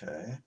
Okay.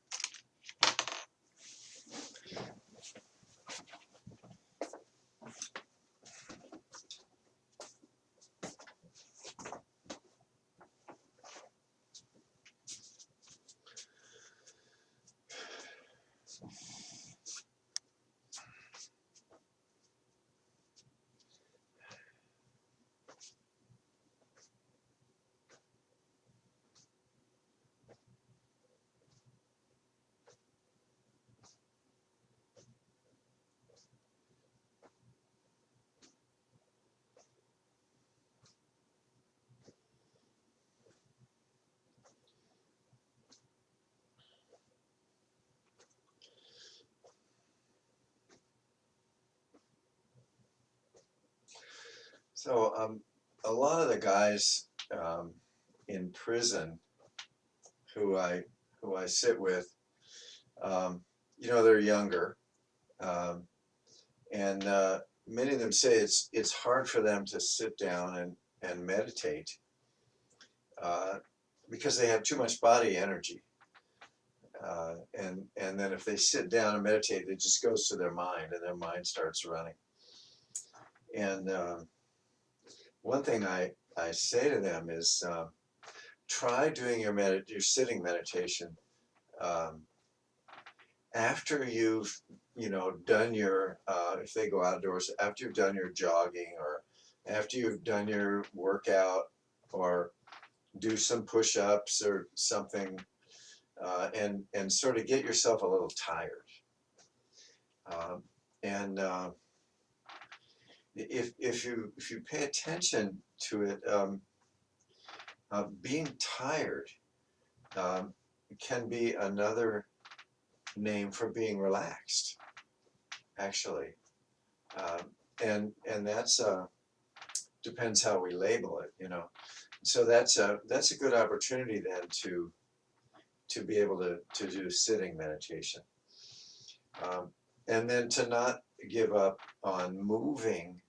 So a lot of the guys in prison who I sit with, they're younger, um, and many of them say it's hard for them to sit down and meditate uh, because they have too much body energy. And then if they sit down and meditate, it just goes to their mind, and their mind starts running. And one thing I say to them is try doing your sitting meditation um, after you've done your if they go outdoors, after you've done your jogging, or after you've done your workout, or do some push-ups or something, and sort of get yourself a little tired. Um, and if you pay attention to it, being tired um, can be another name for being relaxed, actually. Um, and that's depends how we label it. So that's a good opportunity then to be able to do sitting meditation, um, and then to not give up on moving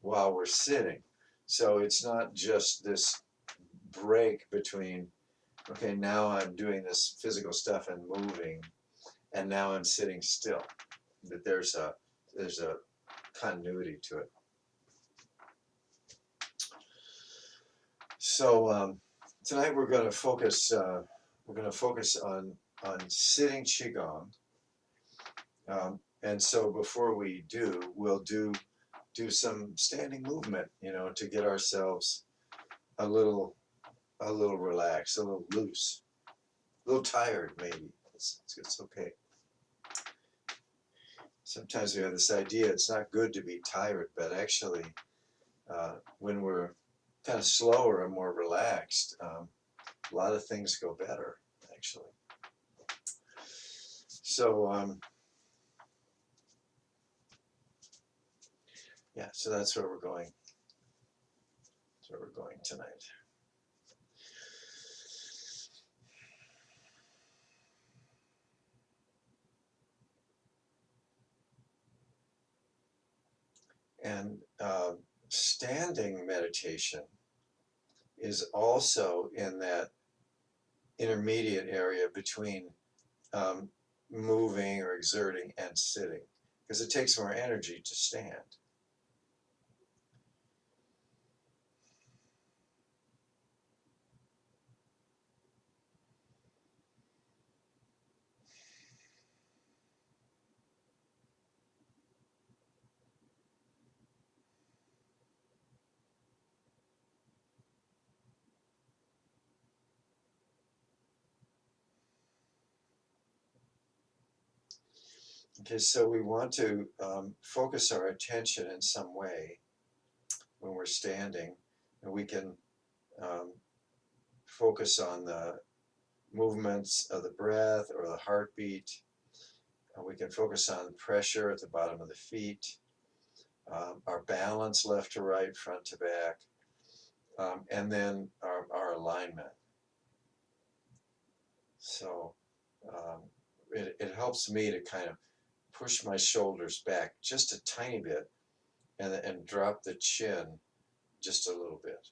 while we're sitting. So it's not just this break between, okay, now I'm doing this physical stuff and moving, and now I'm sitting still. That there's a continuity to it. So tonight we're going to focus. On sitting qigong. And so before we do, we'll do some standing movement, to get ourselves a little relaxed, a little loose, a little tired maybe. It's okay. Sometimes we have this idea it's not good to be tired, but actually, when we're kind of slower and more relaxed, a lot of things go better, actually. So, yeah, so that's where we're going. That's where we're going tonight. And standing meditation is also in that intermediate area between um, moving or exerting and sitting, because it takes more energy to stand. Okay, so we want to focus our attention in some way when we're standing, and we can um, focus on the movements of the breath or the heartbeat. We can focus on pressure at the bottom of the feet, our balance left to right, front to back, and then our alignment. So it helps me to kind of push my shoulders back just a tiny bit, and drop the chin just a little bit.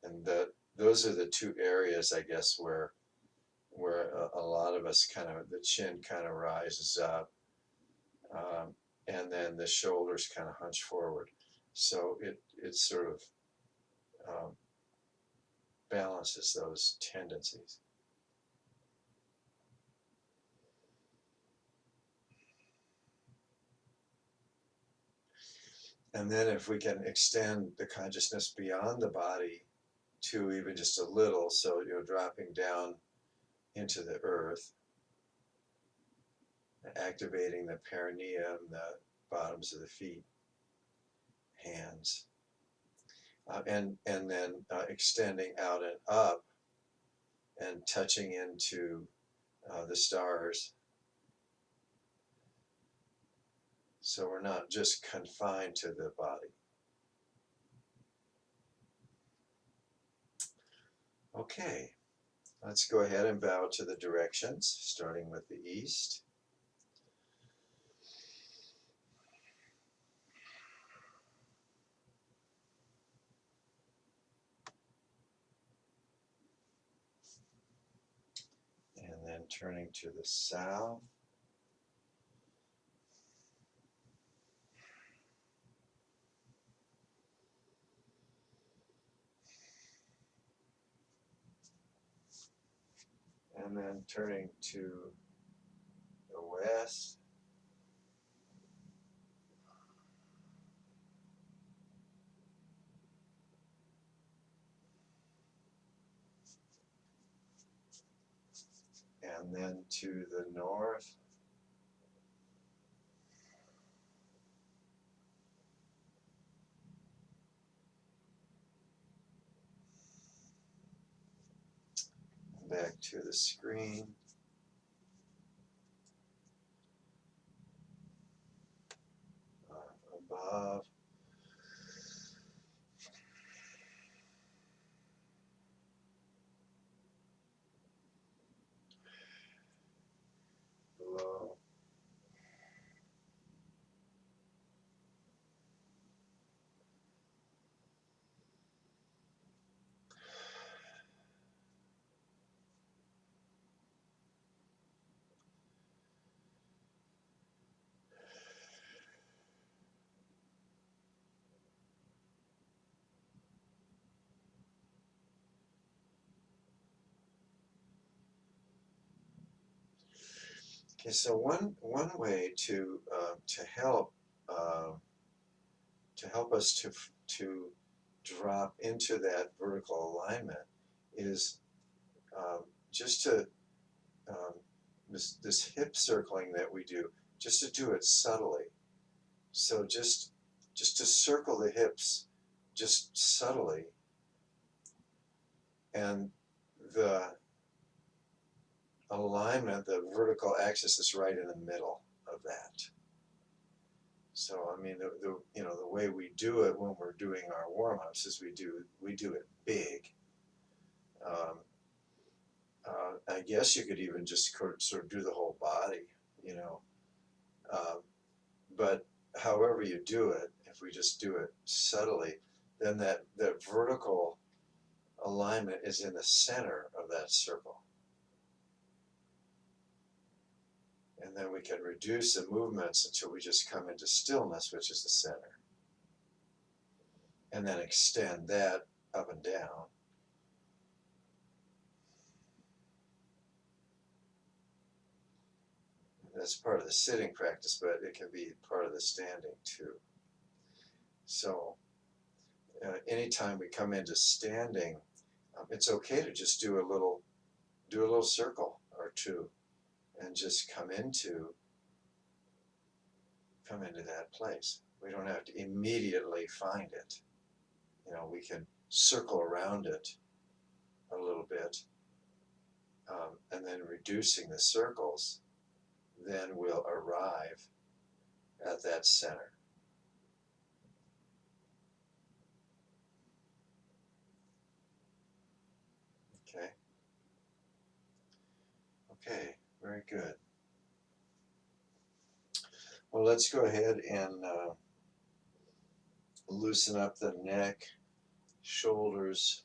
And those are the two areas, I guess, where where a lot of us kind of, the chin kind of rises up, um, and then the shoulders kind of hunch forward. So it sort of um, balances those tendencies. And then if we can extend the consciousness beyond the body to even just a little, so dropping down into the earth, activating the perineum, the bottoms of the feet, hands, and then extending out and up and touching into the stars. So we're not just confined to the body. Okay, let's go ahead and bow to the directions, starting with the east. And then turning to the south. And then turning to the west. And then to the north. Back to the screen. Above. Below. Okay, so one way uh, to help us to drop into that vertical alignment is just to this hip circling that we do, just to do it subtly. So just to circle the hips, just subtly, and the alignment, the vertical axis is right in the middle of that. So I mean, the way we do it when we're doing our warm-ups is we do it big. Um, I guess you could even just sort of do the whole body, you know. Um, but however you do it, if we just do it subtly, then that vertical alignment is in the center of that circle. And then we can reduce the movements until we just come into stillness, which is the center. And then extend that up and down. That's part of the sitting practice, but it can be part of the standing too. So anytime we come into standing, it's okay to just do a little circle or two, and just come into that place. We don't have to immediately find it. We can circle around it a little bit, and then reducing the circles, then we'll arrive at that center. Okay. Okay, very good. Well, let's go ahead and loosen up the neck, shoulders,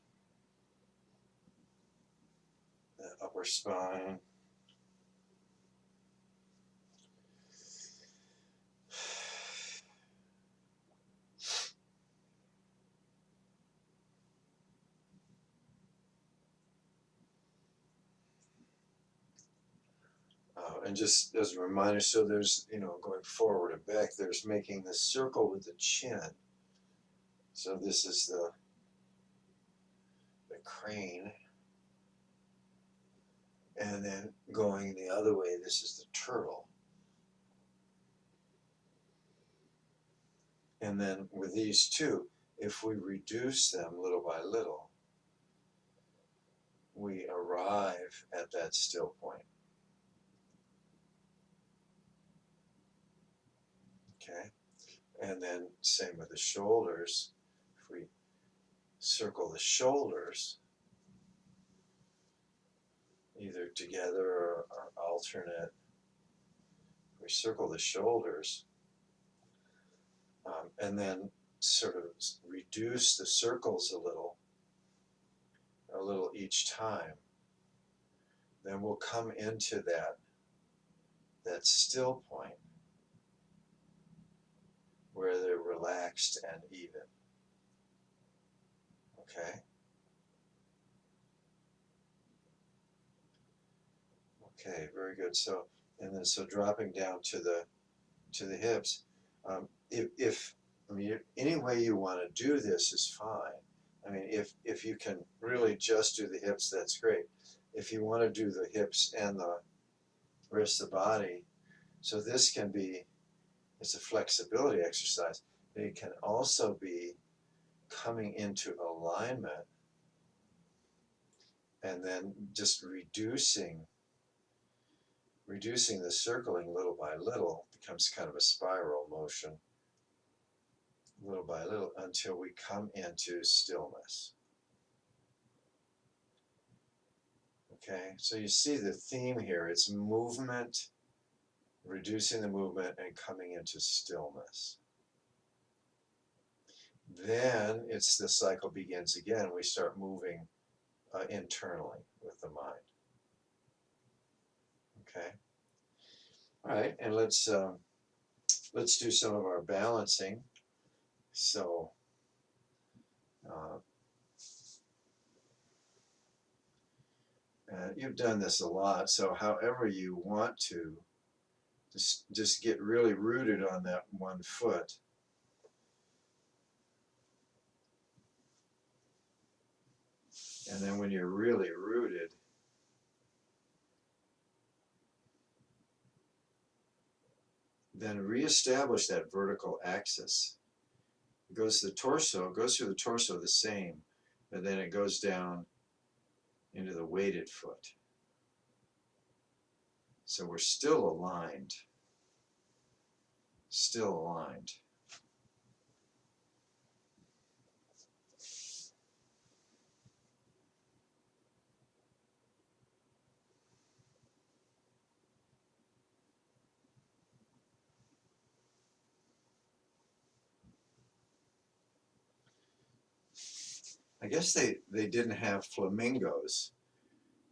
the upper upper spine. And just as a reminder, so there's, going forward and back, there's making the circle with the chin. So this is the crane. And then going the other way, this is the turtle. And then with these two, if we reduce them little by little, we arrive at that still point. Okay? And then same with the shoulders. If we circle the shoulders, either together or alternate, we circle the shoulders, and then sort of reduce the circles a little each time, then we'll come into that still point where they're relaxed and even. Okay? Okay, very good. So, and then so dropping down to the hips. If I mean, any way you want to do this is fine. I mean, if you can really just do the hips, that's great. If you want to do the hips and the rest of the body, so this can be, it's a flexibility exercise. It can also be coming into alignment and then just reducing the circling little by little, becomes kind of a spiral motion, little by little, until we come into stillness. Okay, so you see the theme here. It's movement, reducing the movement, and coming into stillness. Then it's the cycle begins again. We start moving internally with the mind. Okay. All right, and let's do some of our balancing. So you've done this a lot. So however you want to, just get really rooted on that one foot. And then when you're really rooted, then reestablish that vertical axis. It goes to the torso, it goes through the torso the same, but then it goes down into the weighted foot. So we're still aligned. Still aligned. I guess they didn't have flamingos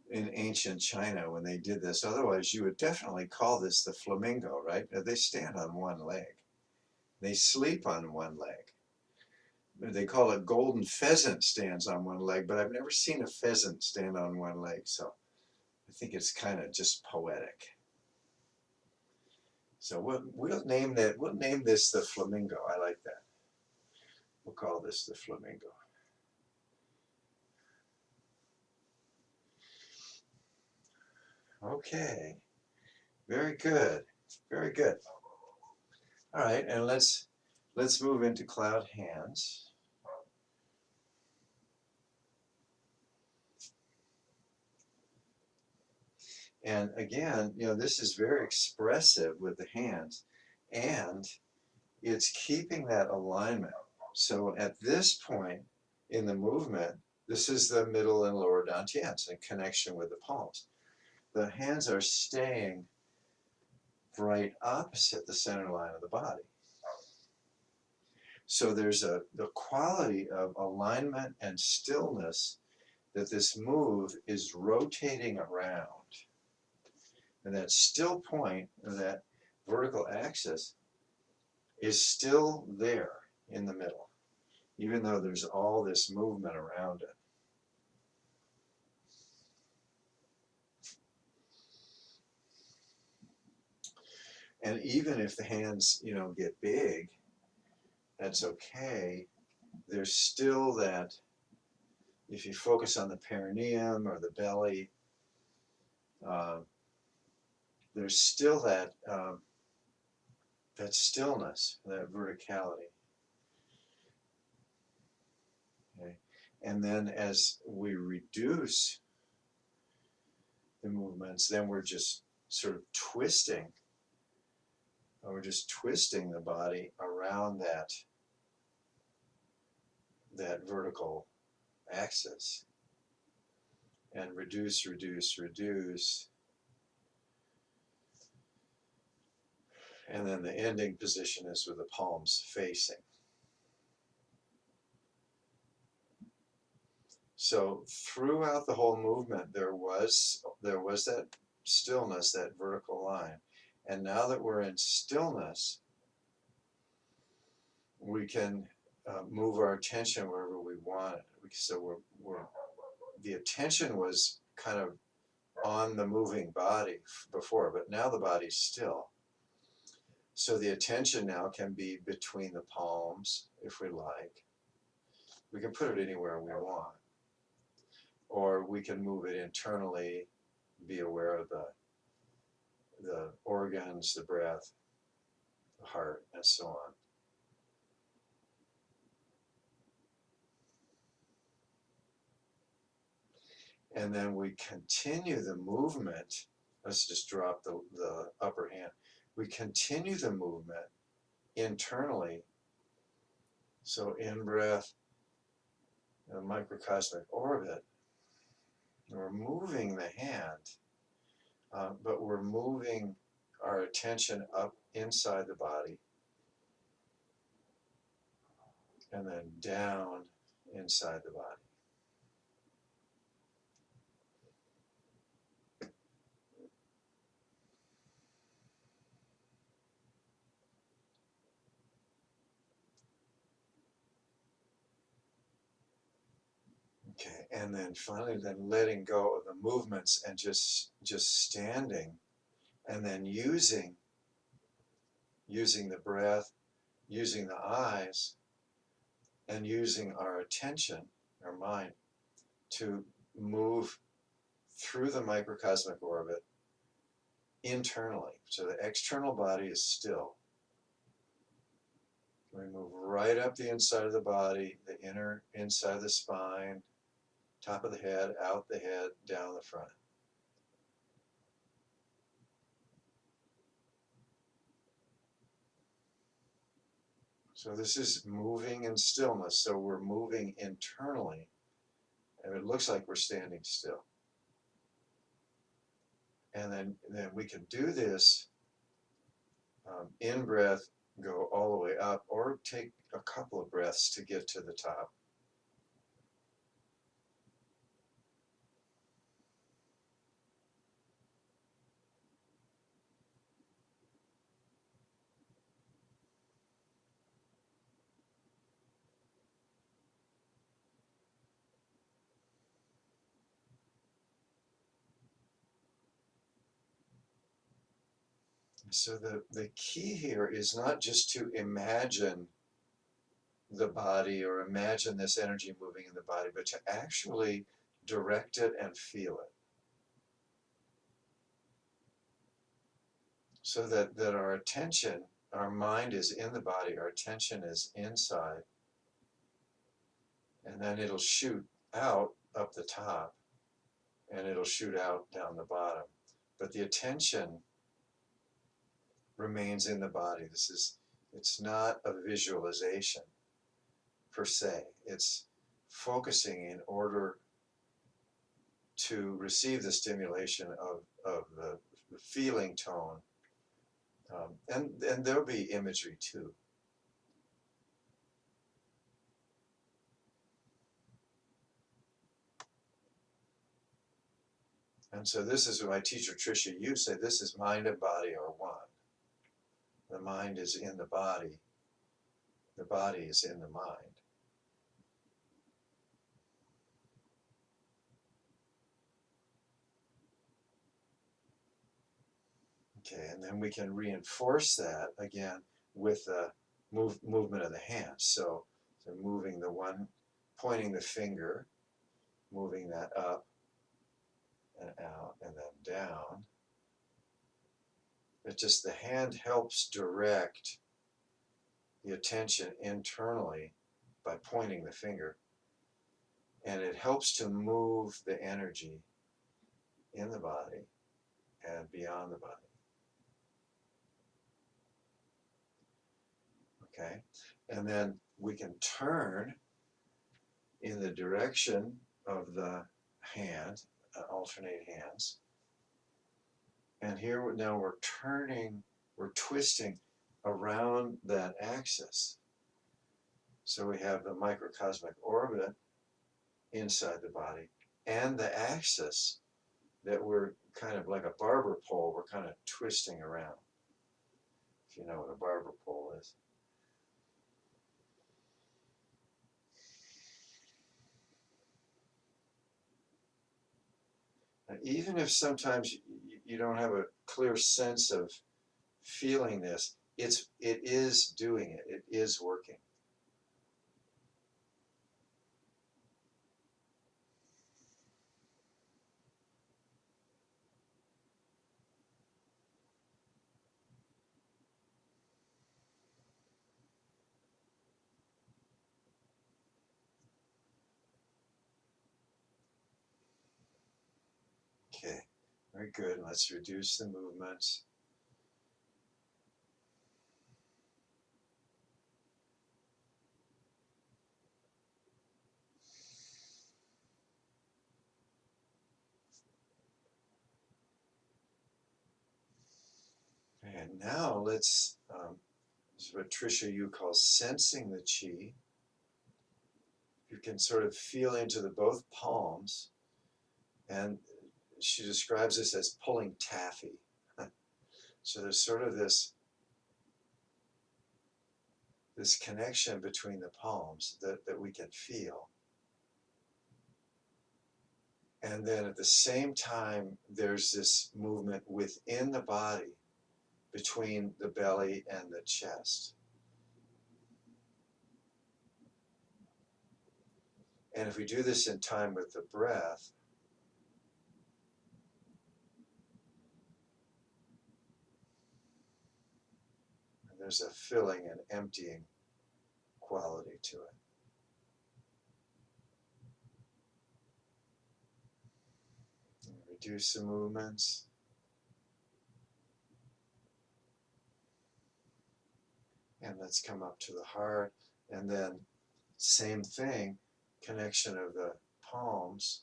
in ancient China when they did this. Otherwise, you would definitely call this the flamingo, right? They stand on one leg. They sleep on one leg. They call it golden pheasant stands on one leg, but I've never seen a pheasant stand on one leg, so I think it's kind of just poetic. So we'll name this the flamingo. I like that. We'll call this the flamingo. Okay. Very good. Very good. All right, and let's move into cloud hands. And again, this is very expressive with the hands, and it's keeping that alignment. So at this point in the movement, this is the middle and lower dantians in connection with the palms. The hands are staying right opposite the center line of the body. So there's the quality of alignment and stillness that this move is rotating around. And that still point, or that vertical axis, is still there in the middle, even though there's all this movement around it. And even if the hands, get big, that's okay. There's still that, if you focus on the perineum or the belly, there's still that that stillness, that verticality. Okay? And then as we reduce the movements, then we're just sort of twisting. We're just twisting the body around that vertical axis, and reduce, reduce, reduce. And then the ending position is with the palms facing. So throughout the whole movement, there was that stillness, that vertical line. And now that we're in stillness, we can move our attention wherever we want it. So the attention was kind of on the moving body before, but now the body's still. So the attention now can be between the palms, if we like. We can put it anywhere we want. Or we can move it internally, be aware of the organs, the breath, the heart, and so on. And then we continue the movement. Let's just drop the upper hand. We continue the movement internally. So in breath, a microcosmic orbit. We're moving the hand, but we're moving our attention up inside the body and then down inside the body. Okay, and then finally letting go of the movements and just standing, and then using the breath, using the eyes, and using our attention, our mind, to move through the microcosmic orbit internally. So the external body is still. We move right up the inside of the body, the inner inside of the spine, top of the head, out the head, down the front. So this is moving in stillness. So we're moving internally, and it looks like we're standing still. And then we can do this in breath, go all the way up, or take a couple of breaths to get to the top. So the key here is not just to imagine the body or imagine this energy moving in the body, but to actually direct it and feel it. So that our attention, our mind is in the body, our attention is inside, and then it'll shoot out up the top, and it'll shoot out down the bottom. But the attention remains in the body. It's not a visualization per se. It's focusing in order to receive the stimulation of the feeling tone. And there'll be imagery too. And so this is what my teacher Tricia, you say, this is mind and body are one. The mind is in the body is in the mind. Okay, and then we can reinforce that again with the movement of the hands. So moving the one, pointing the finger, moving that up and out and then down. It just, the hand helps direct the attention internally by pointing the finger. And it helps to move the energy in the body and beyond the body. Okay? And then we can turn in the direction of the hand, alternate hands. And here now we're turning, we're twisting around that axis. So we have the microcosmic orbit inside the body and the axis that we're kind of like a barber pole, we're kind of twisting around. If you know what a barber pole is. And even if sometimes you don't have a clear sense of feeling this, it is doing it. It is working. Okay, very good. Let's reduce the movements. And now let's, this is what Tricia Yu calls sensing the chi. You can sort of feel into the both palms, and she describes this as pulling taffy. So there's sort of this connection between the palms that we can feel. And then at the same time, there's this movement within the body between the belly and the chest. And if we do this in time with the breath, there's a filling and emptying quality to it. And reduce the movements. And let's come up to the heart. And then same thing, connection of the palms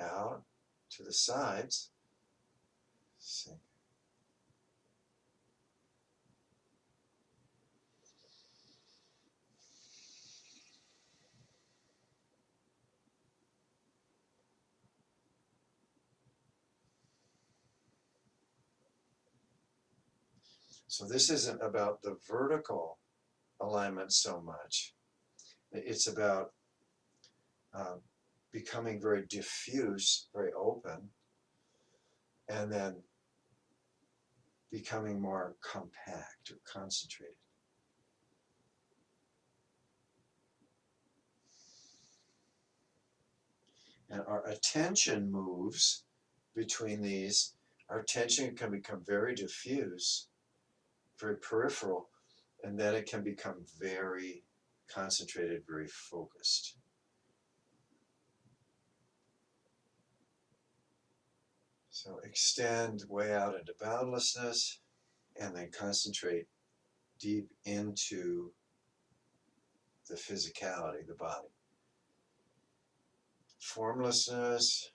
out to the sides. Sink. So this isn't about the vertical alignment so much. It's about becoming very diffuse, very open, and then becoming more compact or concentrated. And our attention moves between these. Our attention can become very diffuse, very peripheral, and then it can become very concentrated, very focused. So extend way out into boundlessness, and then concentrate deep into the physicality, the body. Formlessness,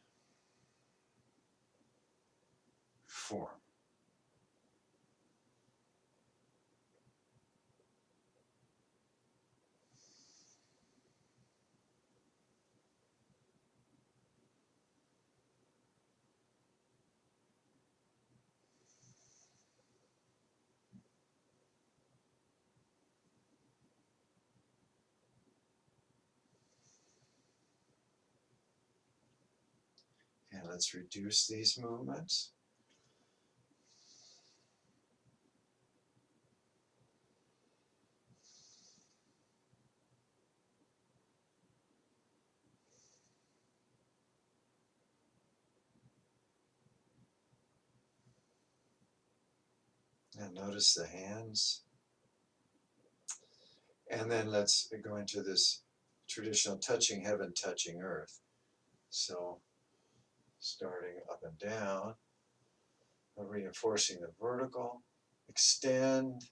form. let's reduce these movements. And notice the hands. And then let's go into this traditional touching heaven, touching earth. So starting up and down, reinforcing the vertical, extend,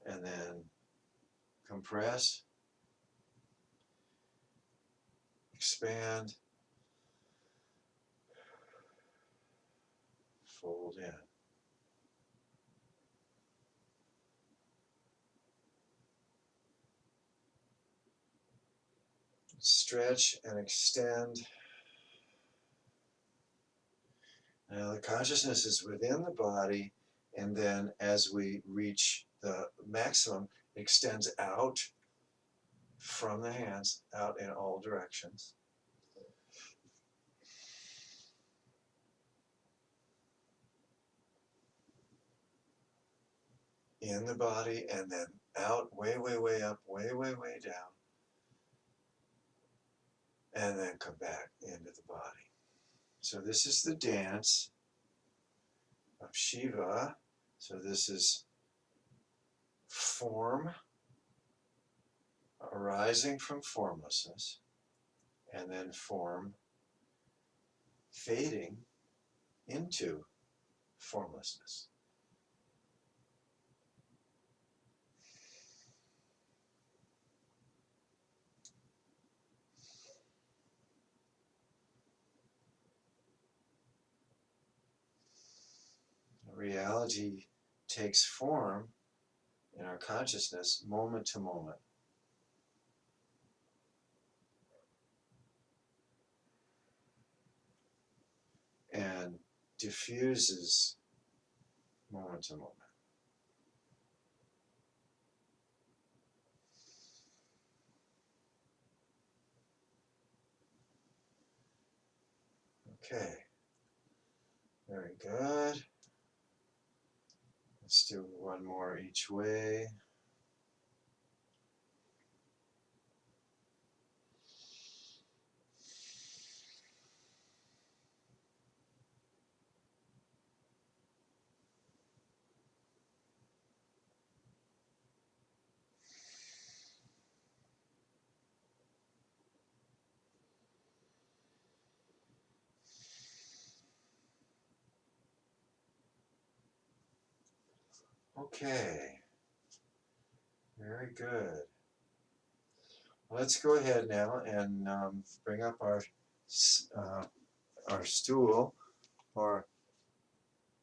and then compress, expand, fold in. Stretch and extend. Now the consciousness is within the body, and then as we reach the maximum, it extends out from the hands, out in all directions. In the body, and then out, way, way, way up, way, way, way down, and then come back into the body. So this is the dance of Shiva. So this is form arising from formlessness, and then form fading into formlessness. Reality takes form in our consciousness moment to moment. And diffuses moment to moment. Okay, very good. Let's do one more each way. Okay, very good. Let's go ahead now and bring up our stool or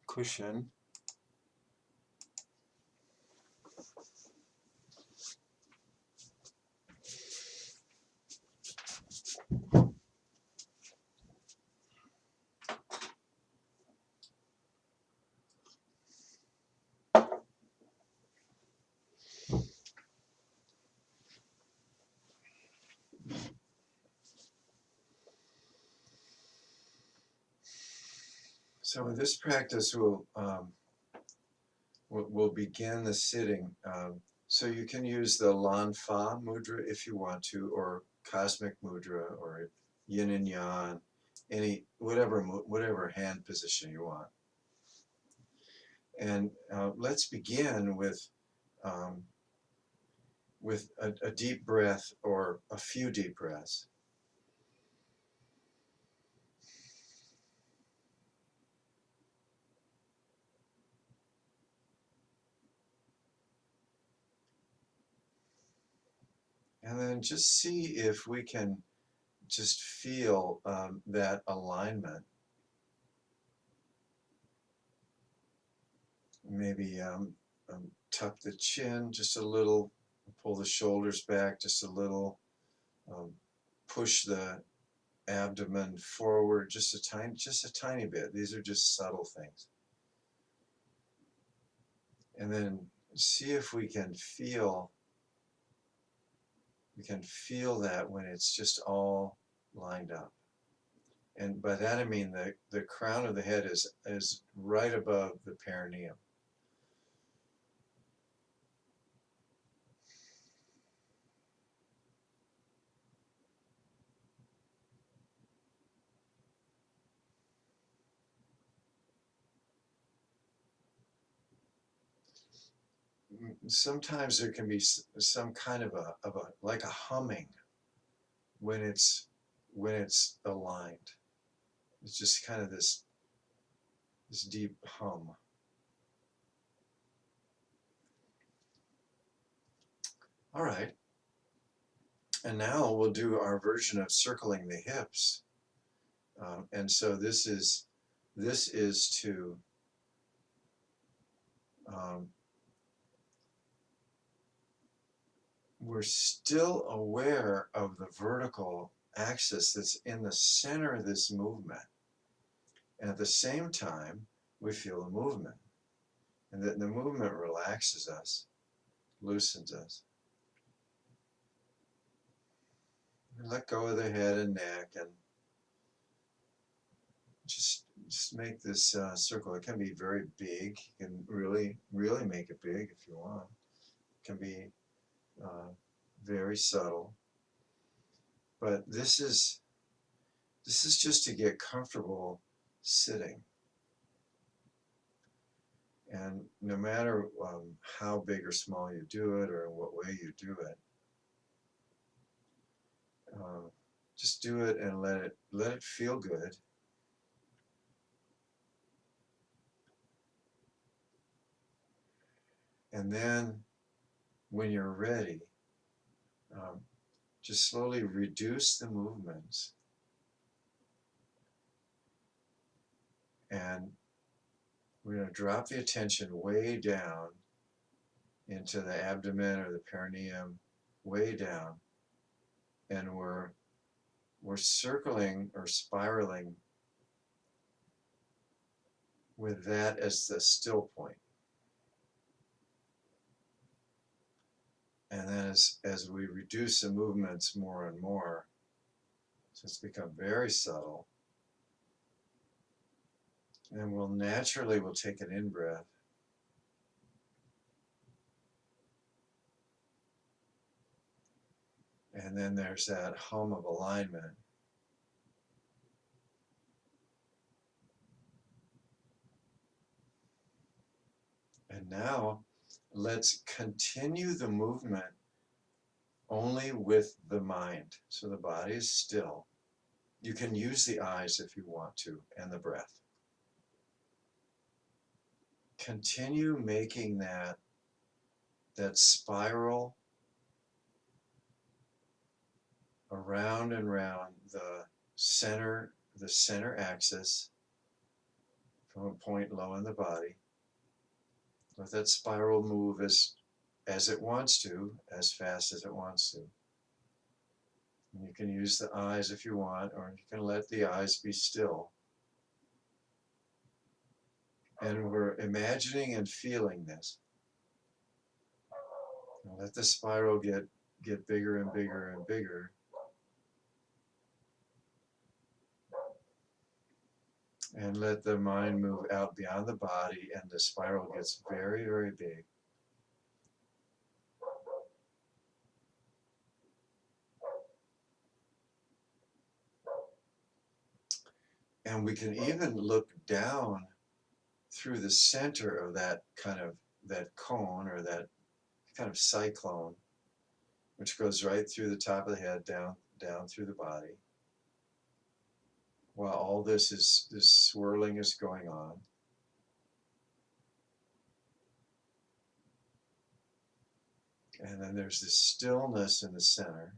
cushion. So in this practice, we'll begin the sitting. So you can use the Lan Fa mudra if you want to, or Cosmic mudra, or Yin and Yang, whatever hand position you want. And let's begin with a deep breath or a few deep breaths. And then just see if we can just feel that alignment. Maybe tuck the chin just a little, pull the shoulders back just a little, push the abdomen forward just a tiny bit. These are just subtle things. And then see if we can feel We can feel that when it's just all lined up. And by that I mean the crown of the head is right above the perineum. Sometimes there can be some kind of a like a humming when it's aligned. It's just kind of this deep hum. All right. And now we'll do our version of circling the hips. And so this is to um, we're still aware of the vertical axis that's in the center of this movement. And at the same time, we feel the movement. And that the movement relaxes us, loosens us. We let go of the head and neck and just make this circle. It can be very big. You can really make it big if you want. It can be very subtle. But this is just to get comfortable sitting. And no matter how big or small you do it or in what way you do it, just do it and let it feel good. And then when you're ready, just slowly reduce the movements. And we're going to drop the attention way down into the abdomen or the perineum, way down. And we're circling or spiraling with that as the still point. And then as we reduce the movements more and more, so it's become very subtle, and we'll take an in-breath. And then there's that hum of alignment. And now let's continue the movement only with the mind. So the body is still. You can use the eyes if you want to, and the breath. Continue making that spiral around and round the center axis from a point low in the body. Let that spiral move as it wants to, as fast as it wants to. And you can use the eyes if you want, or you can let the eyes be still. And we're imagining and feeling this. And let the spiral get bigger and bigger and bigger. And let the mind move out beyond the body, and the spiral gets very, very big. And we can even look down through the center of that cone, or that kind of cyclone, which goes right through the top of the head, down through the body, while all this swirling is going on. And then there's this stillness in the center.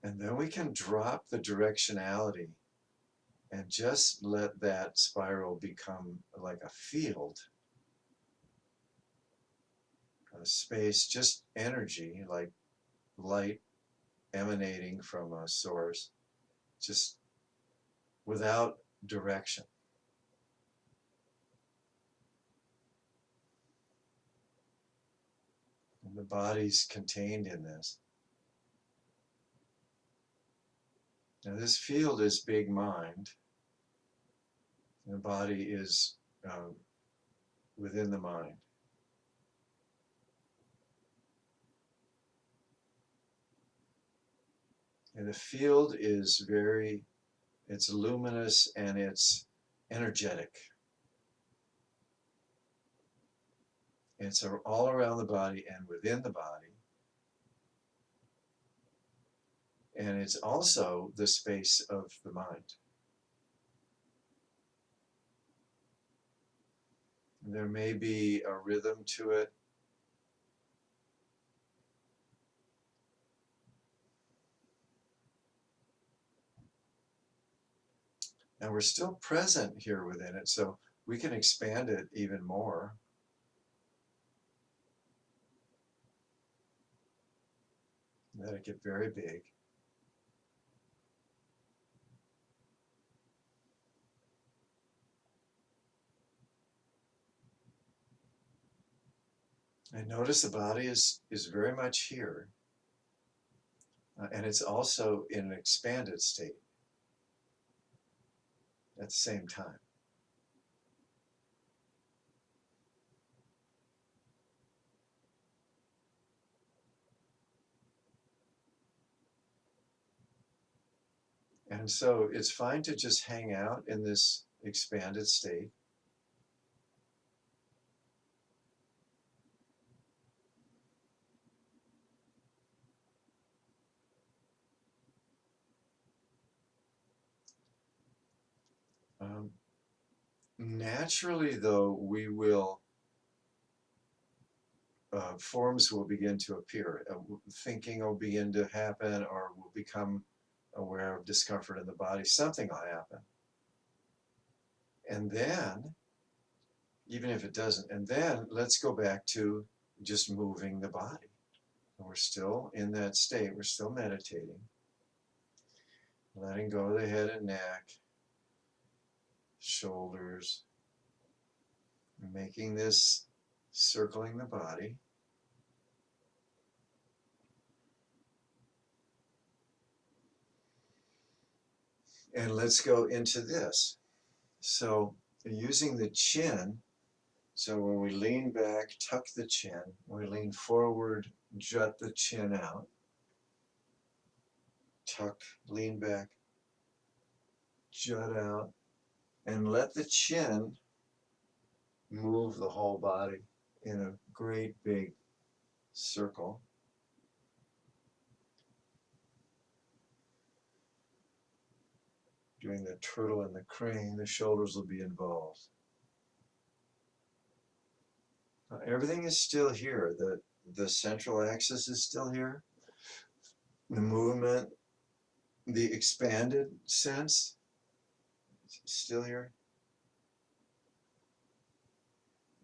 And then we can drop the directionality and just let that spiral become like a field, a space, just energy, like light emanating from a source, just without direction. The body's contained in this. Now this field is big mind. The body is within the mind. And the field is it's luminous and it's energetic. It's all around the body and within the body. And it's also the space of the mind. There may be a rhythm to it. And we're still present here within it, so we can expand it even more. Let it get very big. And notice the body is very much here. And it's also in an expanded state at the same time. And so it's fine to just hang out in this expanded state. Naturally, though, we will, forms will begin to appear. Thinking will begin to happen, or we'll become aware of discomfort in the body. Something will happen. And then, even if it doesn't, and then let's go back to just moving the body. We're still in that state. We're still meditating. Letting go of the head and neck, shoulders, making this circling the body. And let's go into this. So using the chin, so when we lean back, tuck the chin, we lean forward, jut the chin out, tuck, lean back, jut out, and let the chin move the whole body in a great big circle. Doing the turtle and the crane, the shoulders will be involved. Everything is still here. The central axis is still here. The movement, the expanded sense, is still here.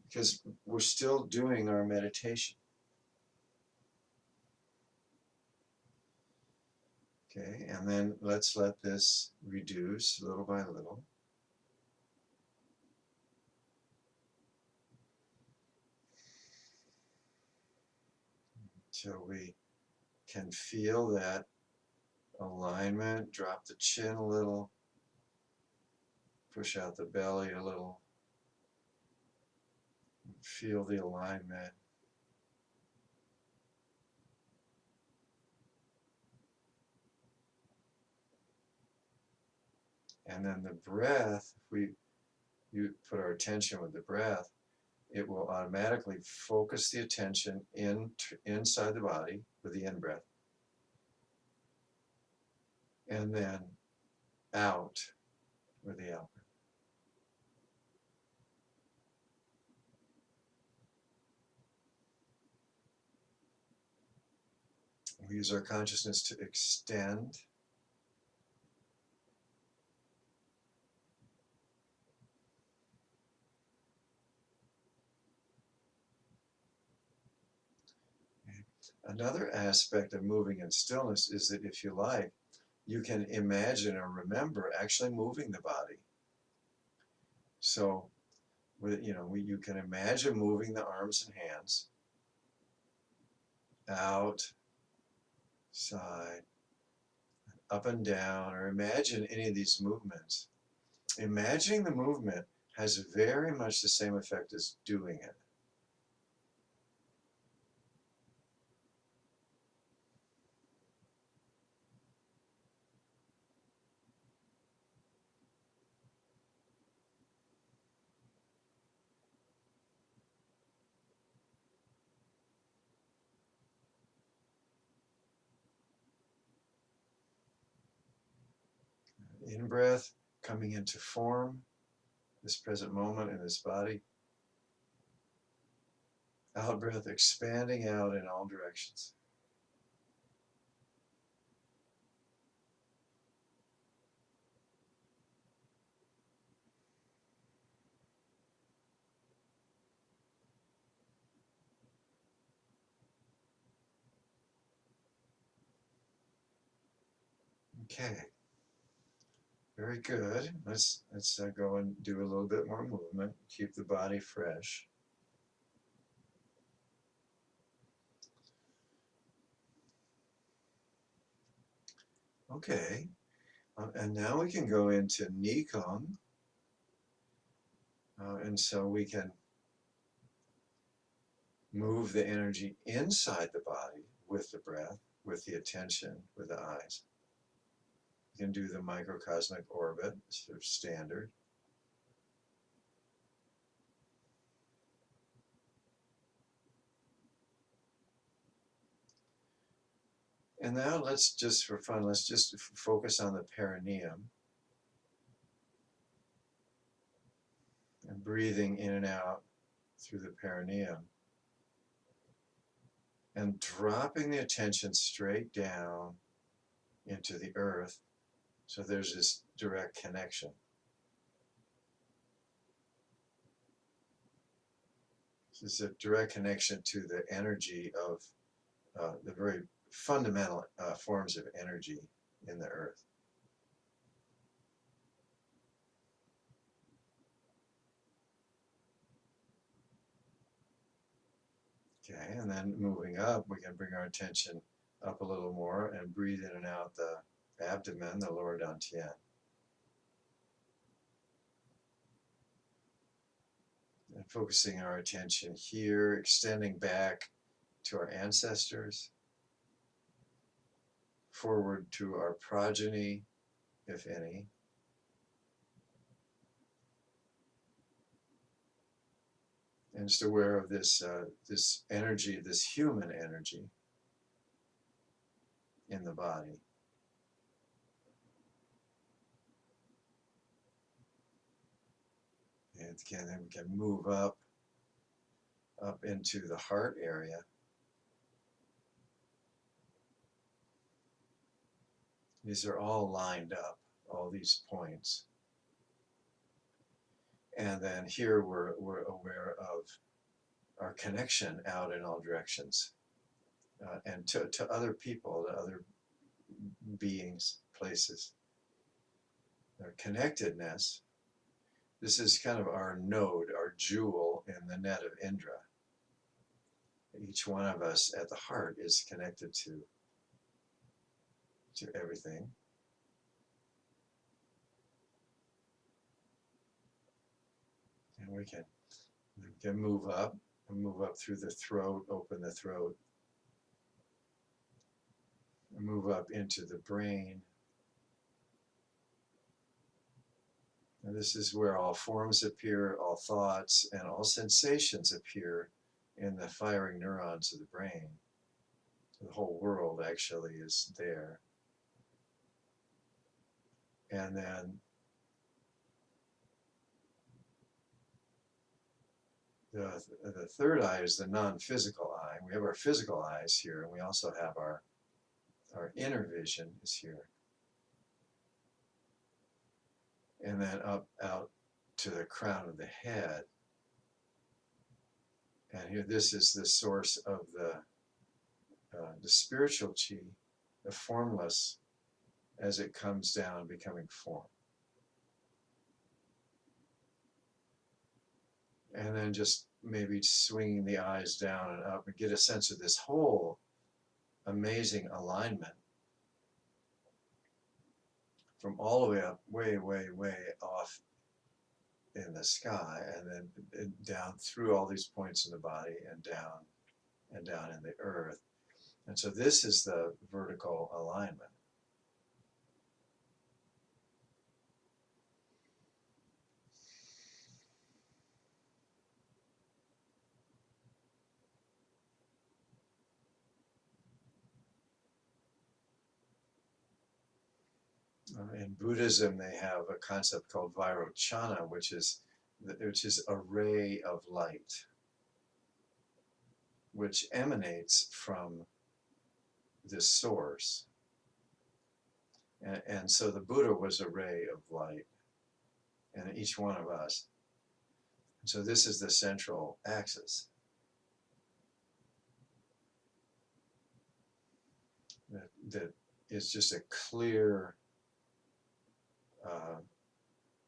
Because we're still doing our meditation. Okay, and then let's let this reduce little by little. Till we can feel that alignment, drop the chin a little, push out the belly a little, feel the alignment. And then the breath, if you put our attention with the breath, it will automatically focus the attention inside the body with the in-breath. And then out with the out-breath. We use our consciousness to extend. Another aspect of moving in stillness is that if you like, you can imagine or remember actually moving the body. So, you can imagine moving the arms and hands. out, side, up and down, or imagine any of these movements. Imagining the movement has very much the same effect as doing it. In breath, coming into form, this present moment in this body. Out breath, expanding out in all directions. Okay, very good. Let's go and do a little bit more movement. Keep the body fresh. Okay, and now we can go into Qigong, and so we can move the energy inside the body with the breath, with the attention, with the eyes. You can do the microcosmic orbit, sort of standard. And now let's just, for fun, let's just focus on the perineum. And breathing in and out through the perineum. And dropping the attention straight down into the earth. So there's this direct connection. This is a direct connection to the energy of the very fundamental forms of energy in the earth. Okay, and then moving up, we can bring our attention up a little more and breathe in and out the abdomen, the lower dantian. And focusing our attention here, extending back to our ancestors, forward to our progeny, if any, and just aware of this this energy, this human energy in the body. And again, then we can move up into the heart area. These are all lined up, all these points. And then here we're aware of our connection out in all directions, and to other people, to other beings, places. Their connectedness. This is kind of our node, our jewel in the net of Indra. Each one of us at the heart is connected to everything. And we can move up through the throat, open the throat, and move up into the brain. And this is where all forms appear, all thoughts, and all sensations appear in the firing neurons of the brain. The whole world actually is there. And then the third eye is the non-physical eye. We have our physical eyes here, and we also have our inner vision is here. And then up out to the crown of the head. And here, this is the source of the spiritual chi, the formless, as it comes down, becoming form. And then just maybe swinging the eyes down and up and get a sense of this whole amazing alignment from all the way up, way, way, way off in the sky, and then down through all these points in the body and down in the earth. And so this is the vertical alignment. In Buddhism, they have a concept called Vairochana, which is a ray of light, which emanates from this source. And so the Buddha was a ray of light, and each one of us. And so this is the central axis. That is just a clear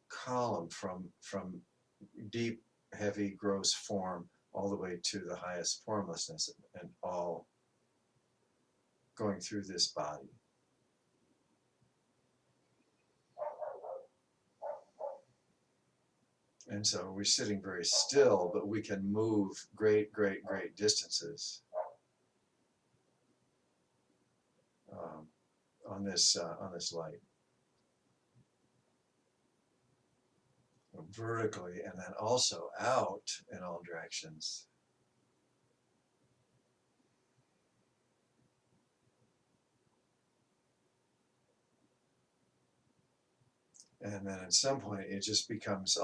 column from deep, heavy, gross form all the way to the highest formlessness, and all going through this body. And so we're sitting very still, but we can move great, great, great distances on this light, vertically, and then also out in all directions. And then at some point it just becomes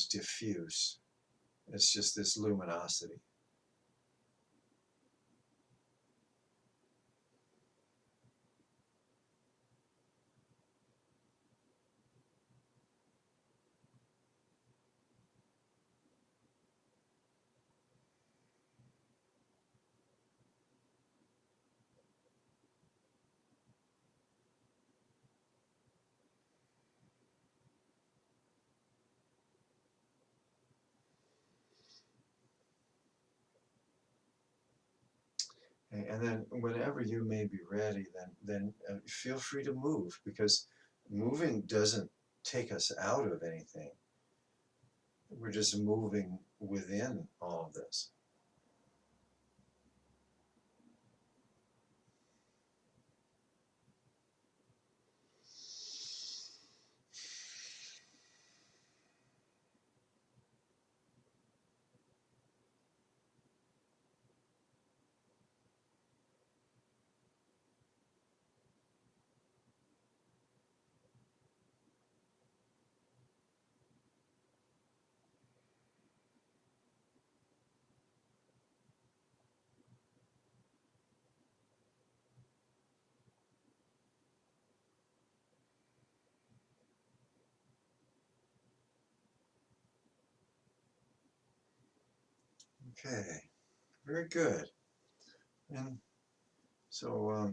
diffuse. It's just this luminosity. And then whenever you may be ready, then feel free to move, because moving doesn't take us out of anything. We're just moving within all of this. Okay, very good. And so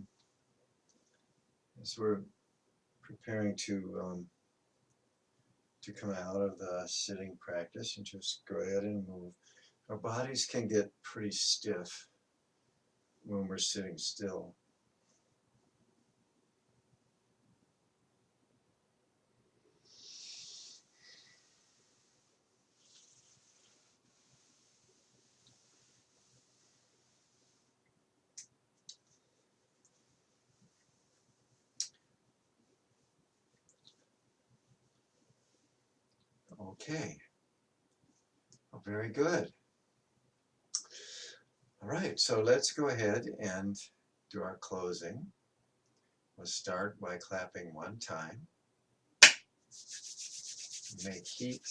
as we're preparing to come out of the sitting practice, and just go ahead and move. Our bodies can get pretty stiff when we're sitting still. Okay. Well, very good. All right, so let's go ahead and do our closing. We'll start by clapping one time. Make heat.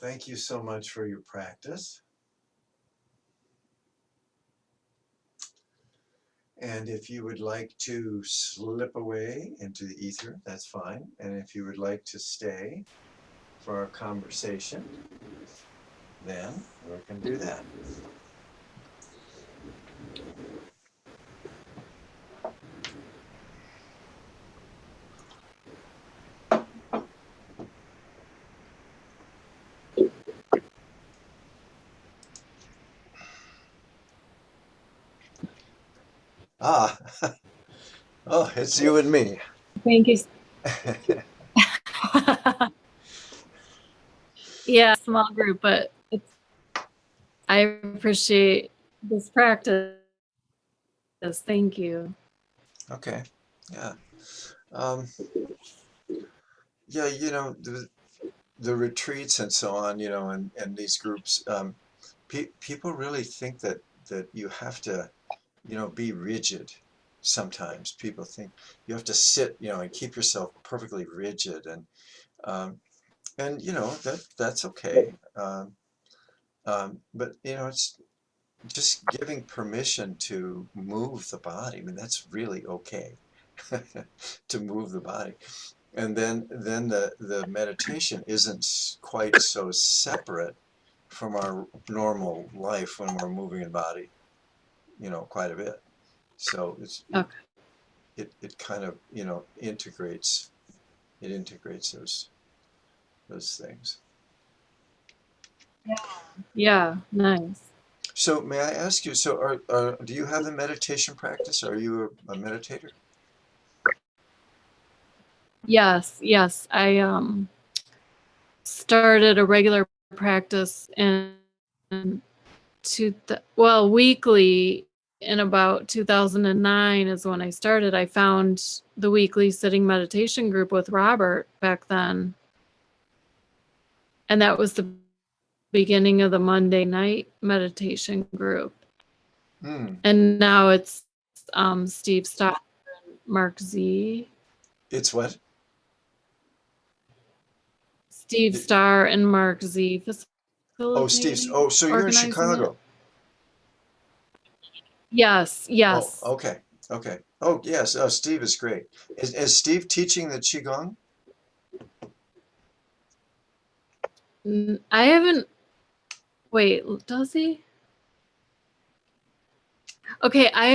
thank you so much for your practice. And if you would like to slip away into the ether, that's fine. And if you would like to stay for our conversation, then we can do that. Ah, oh, it's you and me. Thank you. Yeah, small group, but I appreciate this practice. Thank you. Okay, yeah. Yeah, you know, the retreats and so on, you know, and these groups, people really think that you have to, you know, be rigid. Sometimes people think you have to sit, you know, and keep yourself perfectly rigid, and you know that's okay. But you know, it's just giving permission to move the body. I mean, that's really okay to move the body. And then the meditation isn't quite so separate from our normal life when we're moving the body, you know, quite a bit. So Okay. it kind of, you know, integrates those things. Yeah, nice. So may I ask you, so do you have a meditation practice? Are you a meditator? Yes. I started a regular practice in weekly in about 2009 is when I started. I found the weekly sitting meditation group with Robert back then. And that was the beginning of the Monday night meditation group. Hmm. And now it's Steve Stock and Mark Z. It's what? Steve It, Starr and Mark Z oh, Steve's. facilitating, Oh, so you're in organizing it. Chicago. Yes. Oh, okay. Okay. Oh, yes. Oh, Steve is great. Is Steve teaching the Qigong? I haven't. Wait, does he? Okay, I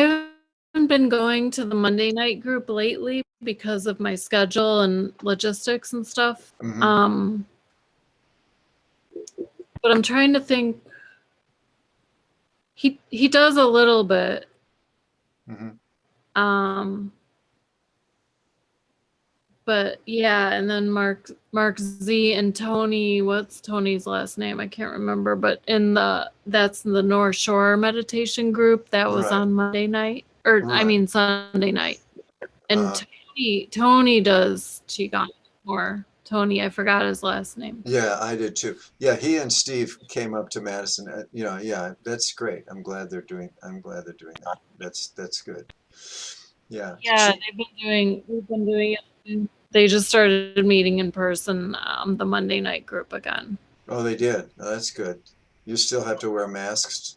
haven't been going to the Monday night group lately because of my schedule and logistics and stuff. Mm-hmm. But I'm trying to think. He does a little bit. Mm-hmm. But yeah, and then Mark Z and Tony, what's Tony's last name? I can't remember, but that's the North Shore meditation group that was Right. on Monday night, or I Right. mean Sunday night. And Uh, Tony does Qigong more. Tony, I forgot his last name. yeah, I did too. Yeah, he and Steve came up to Madison. You know, yeah, that's great. I'm glad they're doing that. That's good. Yeah. Yeah, we've been doing it. They just started meeting in person, the Monday night group again. Oh, they did. Oh, that's good. You still have to wear masks.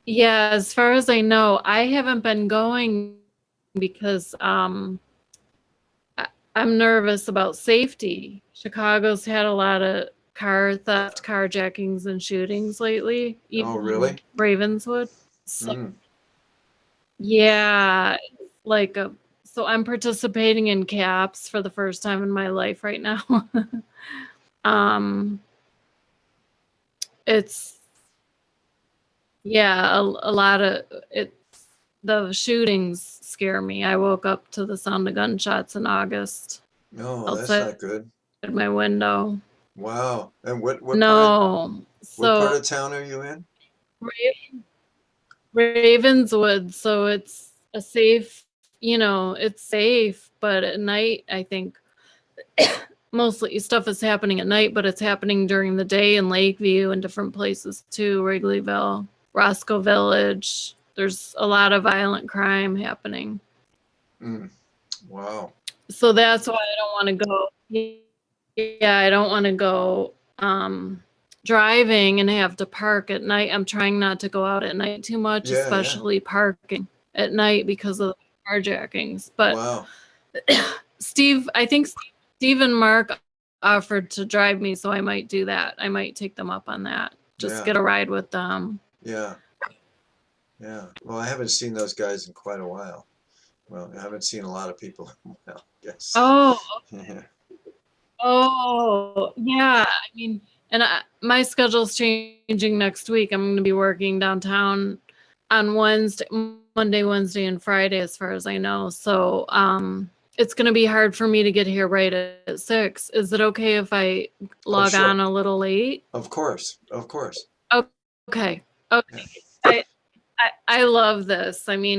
Yeah, as far as I know, I haven't been going because I'm nervous about safety. Chicago's had a lot of car theft, carjackings, and shootings lately, Oh, even in really? Ravenswood. So Mm. yeah, so I'm participating in CAPS for the first time in my life right now. um, it's yeah, a lot of it. The shootings scare me. I woke up to the sound of gunshots in August No, that's outside not good. my window. Wow. And No. what part So of town are you in? Ra- Ravenswood, so it's a safe, it's safe, but at night, I think mostly stuff is happening at night, but it's happening during the day in Lakeview and different places too, Wrigleyville, Roscoe Village. There's a lot of violent crime happening. Mm. Wow. So that's why I don't want to go. yeah, I don't want to go driving and have to park at night. I'm trying not to go out at night too much, Yeah, yeah. especially parking at night because of carjackings. But Wow. I think Steve and Mark offered to drive me, so I might do that. I might take them up on that. Just Yeah, get a ride with them. yeah, yeah. Well, I haven't seen those guys in quite a while. Well, I haven't seen a lot of people in a while, yes. Oh, Yeah. oh, yeah. I mean, and my schedule's changing next week. I'm going to be working downtown on Monday, Wednesday, and Friday, as far as I know. So, it's going to be hard for me to get here right at 6. Is it okay if I Oh, log sure. on a little late? Of course. Of course. Okay. Okay. Yeah. I I love this. I mean,